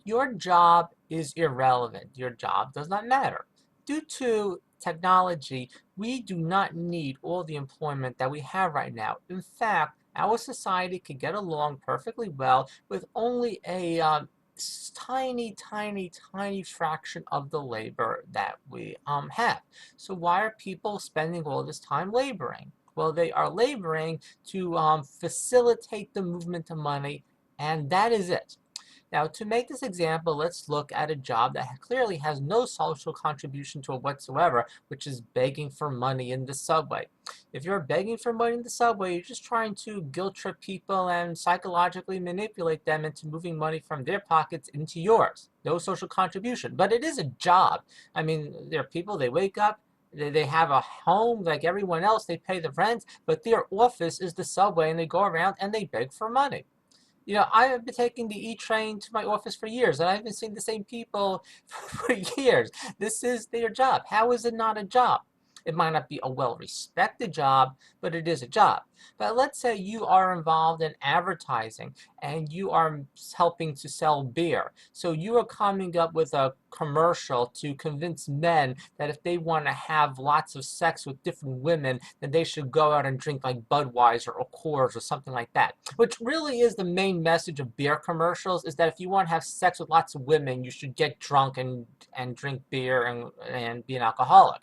Your job is irrelevant. Your job does not matter. Due to technology, we do not need all the employment that we have right now. In fact, our society could get along perfectly well with only a tiny, tiny, tiny fraction of the labor that we have. So why are people spending all this time laboring? Well, they are laboring to facilitate the movement of money, and that is it. Now, to make this example, let's look at a job that clearly has no social contribution to it whatsoever, which is begging for money in the subway. If you're begging for money in the subway, you're just trying to guilt trip people and psychologically manipulate them into moving money from their pockets into yours. No social contribution, but it is a job. I mean, there are people, they wake up, they have a home like everyone else, they pay the rent, but their office is the subway and they go around and they beg for money. I have been taking the E train to my office for years, and I've been seeing the same people for years. This is their job. How is it not a job? It might not be a well-respected job, but it is a job. But let's say you are involved in advertising and you are helping to sell beer. So you are coming up with a commercial to convince men that if they want to have lots of sex with different women, then they should go out and drink like Budweiser or Coors or something like that. Which really is the main message of beer commercials, is that if you want to have sex with lots of women, you should get drunk and drink beer and be an alcoholic.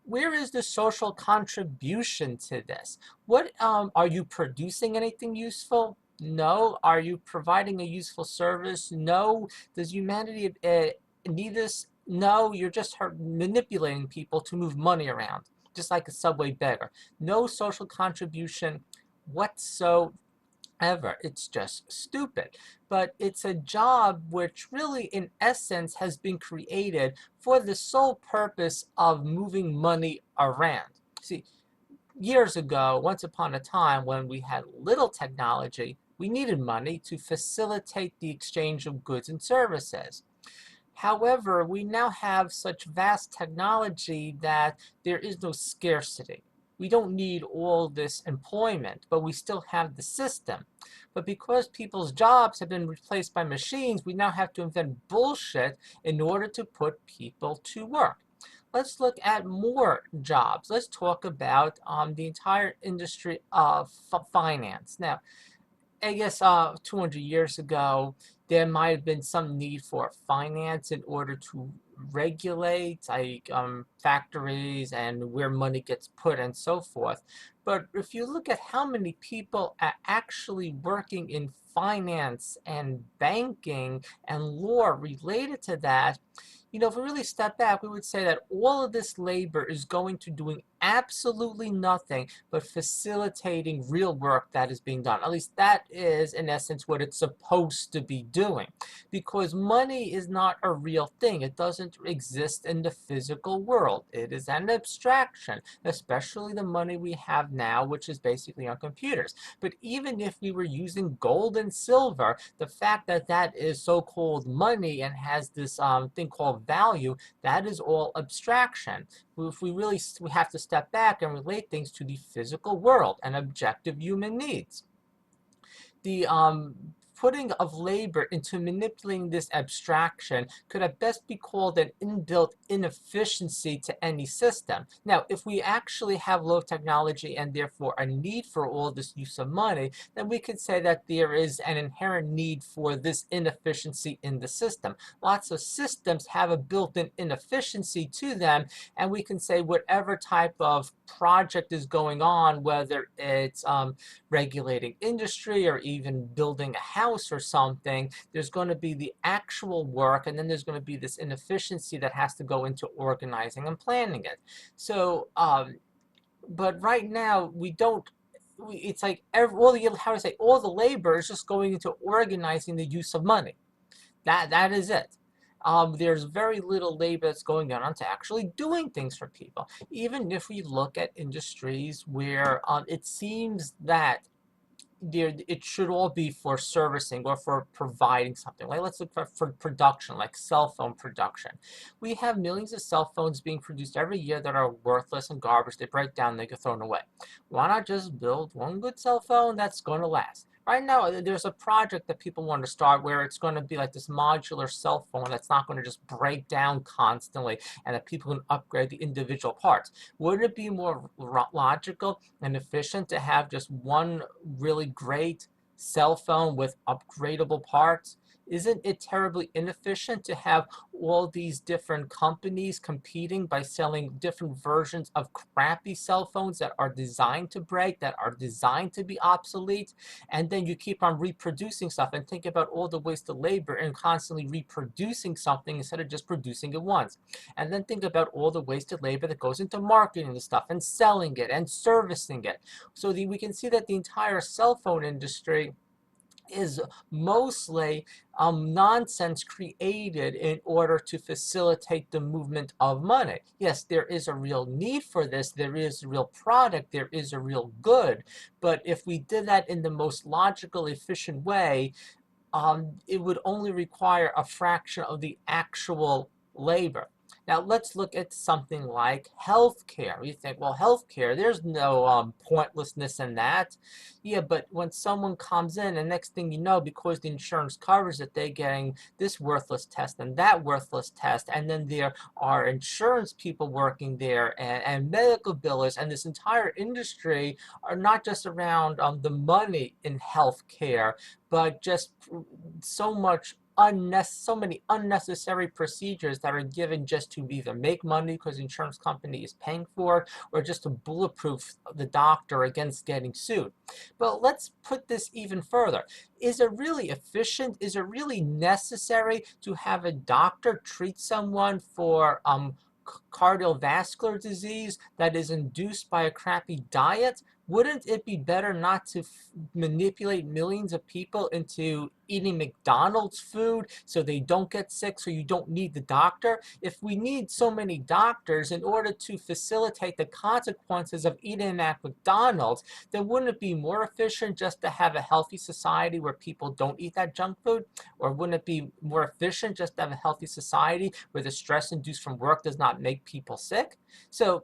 Where is the social contribution to this? What are you producing anything useful? No. Are you providing a useful service? No. Does humanity need this? No. You're just manipulating people to move money around, just like a subway beggar. No social contribution whatsoever ever. It's just stupid. But it's a job which really, in essence, has been created for the sole purpose of moving money around. See, years ago, once upon a time, when we had little technology, we needed money to facilitate the exchange of goods and services. However, we now have such vast technology that there is no scarcity. We don't need all this employment, but we still have the system. But because people's jobs have been replaced by machines, we now have to invent bullshit in order to put people to work. Let's look at more jobs. Let's talk about the entire industry of finance. Now, I guess 200 years ago, there might have been some need for finance in order to regulate like factories and where money gets put and so forth. But if you look at how many people are actually working in finance and banking and law related to that, if we really step back, we would say that all of this labor is going to doing absolutely nothing but facilitating real work that is being done. At least that is, in essence, what it's supposed to be doing. Because money is not a real thing. It doesn't exist in the physical world. It is an abstraction, especially the money we have now, which is basically on computers. But even if we were using gold and silver, the fact that that is so-called money and has this thing called value, that is all abstraction. If we have to step back and relate things to the physical world and objective human needs. The putting of labor into manipulating this abstraction could at best be called an inbuilt inefficiency to any system. Now, if we actually have low technology and therefore a need for all this use of money, then we could say that there is an inherent need for this inefficiency in the system. Lots of systems have a built-in inefficiency to them, and we can say whatever type of project is going on, whether it's regulating industry or even building a house or something, there's going to be the actual work, and then there's going to be this inefficiency that has to go into organizing and planning it. So, but right now we don't. It's like all the labor is just going into organizing the use of money. That is it. There's very little labor that's going on to actually doing things for people. Even if we look at industries where it seems that it should all be for servicing or for providing something. Like let's look for production, like cell phone production. We have millions of cell phones being produced every year that are worthless and garbage. They break down, they get thrown away. Why not just build one good cell phone that's going to last? Right now, there's a project that people want to start where it's going to be like this modular cell phone that's not going to just break down constantly and that people can upgrade the individual parts. Wouldn't it be more logical and efficient to have just one really great cell phone with upgradable parts? Isn't it terribly inefficient to have all these different companies competing by selling different versions of crappy cell phones that are designed to break, that are designed to be obsolete? And then you keep on reproducing stuff and think about all the wasted labor and constantly reproducing something instead of just producing it once. And then think about all the wasted labor that goes into marketing the stuff and selling it and servicing it. So we can see that the entire cell phone industry is mostly nonsense created in order to facilitate the movement of money. Yes, there is a real need for this. There is a real product. There is a real good. But if we did that in the most logical, efficient way, it would only require a fraction of the actual labor. Now let's look at something like healthcare. You think, well, healthcare, there's no pointlessness in that. Yeah, but when someone comes in, and next thing you know, because the insurance covers it, they're getting this worthless test and that worthless test, and then there are insurance people working there and medical billers, and this entire industry are not just around the money in healthcare, but just so many unnecessary procedures that are given just to either make money because the insurance company is paying for it, or just to bulletproof the doctor against getting sued. But let's put this even further. Is it really efficient? Is it really necessary to have a doctor treat someone for cardiovascular disease that is induced by a crappy diet? Wouldn't it be better not to manipulate millions of people into eating McDonald's food so they don't get sick, so you don't need the doctor? If we need so many doctors in order to facilitate the consequences of eating at McDonald's, then wouldn't it be more efficient just to have a healthy society where people don't eat that junk food? Or wouldn't it be more efficient just to have a healthy society where the stress induced from work does not make people sick? So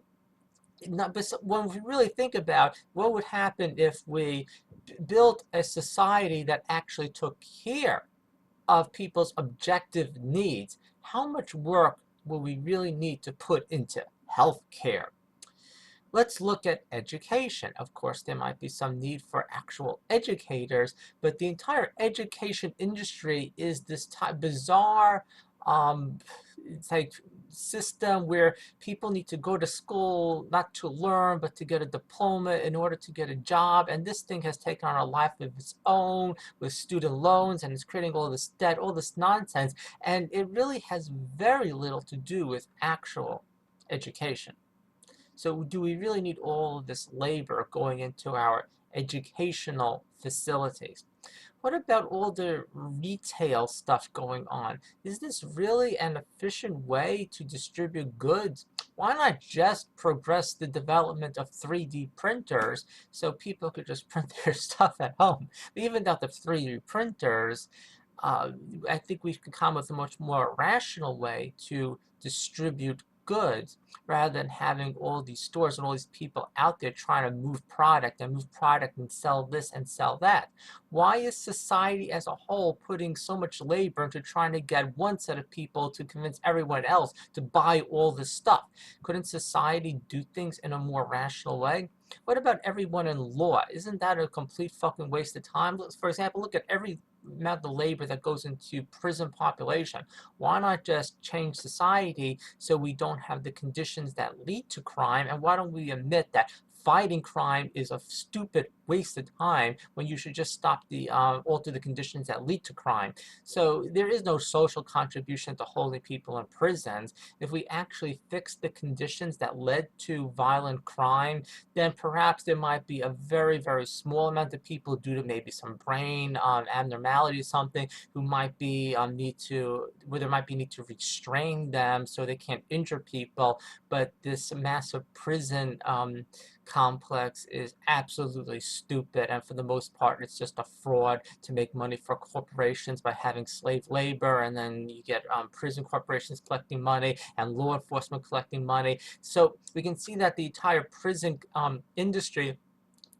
when we really think about what would happen if we built a society that actually took care of people's objective needs, how much work will we really need to put into healthcare? Let's look at education. Of course, there might be some need for actual educators, but the entire education industry is this bizarre um, it's like system where people need to go to school not to learn but to get a diploma in order to get a job, and this thing has taken on a life of its own with student loans, and it's creating all this debt, all this nonsense, and it really has very little to do with actual education. So do we really need all of this labor going into our educational facilities? What about all the retail stuff going on? Is this really an efficient way to distribute goods? Why not just progress the development of 3D printers so people could just print their stuff at home? Even without the 3D printers, uh, I think we could come with a much more rational way to distribute goods rather than having all these stores and all these people out there trying to move product and sell this and sell that. Why is society as a whole putting so much labor into trying to get one set of people to convince everyone else to buy all this stuff? Couldn't society do things in a more rational way? What about everyone in law? Isn't that a complete fucking waste of time? For example, look at every amount of labor that goes into prison population. Why not just change society so we don't have the conditions that lead to crime? And why don't we admit that fighting crime is a stupid waste of time when you should just stop the alter the conditions that lead to crime? So there is no social contribution to holding people in prisons. If we actually fix the conditions that led to violent crime, then perhaps there might be a very, very small amount of people due to maybe some brain abnormality or something who might be where there might be need to restrain them so they can't injure people. But this massive prison complex is absolutely stupid, and for the most part it's just a fraud to make money for corporations by having slave labor, and then you get prison corporations collecting money and law enforcement collecting money. So we can see that the entire prison industry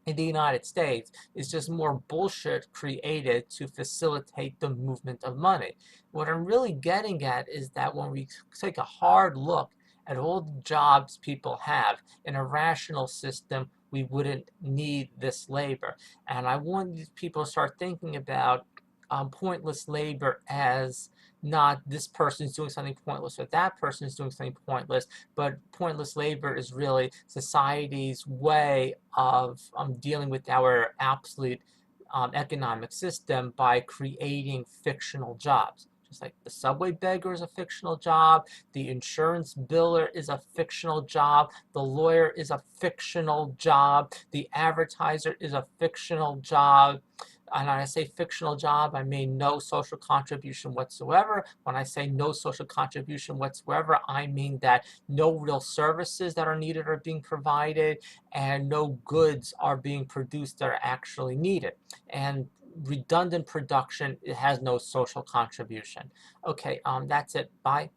in the United States is just more bullshit created to facilitate the movement of money. What I'm really getting at is that when we take a hard look at all the jobs people have in a rational system, we wouldn't need this labor. And I want these people to start thinking about pointless labor as not this person's doing something pointless or that person's doing something pointless, but pointless labor is really society's way of dealing with our absolute economic system by creating fictional jobs. Just like the subway beggar is a fictional job, the insurance biller is a fictional job, the lawyer is a fictional job, the advertiser is a fictional job. And when I say fictional job, I mean no social contribution whatsoever. When I say no social contribution whatsoever, I mean that no real services that are needed are being provided and no goods are being produced that are actually needed. And redundant production, it has no social contribution. Okay, that's it. Bye.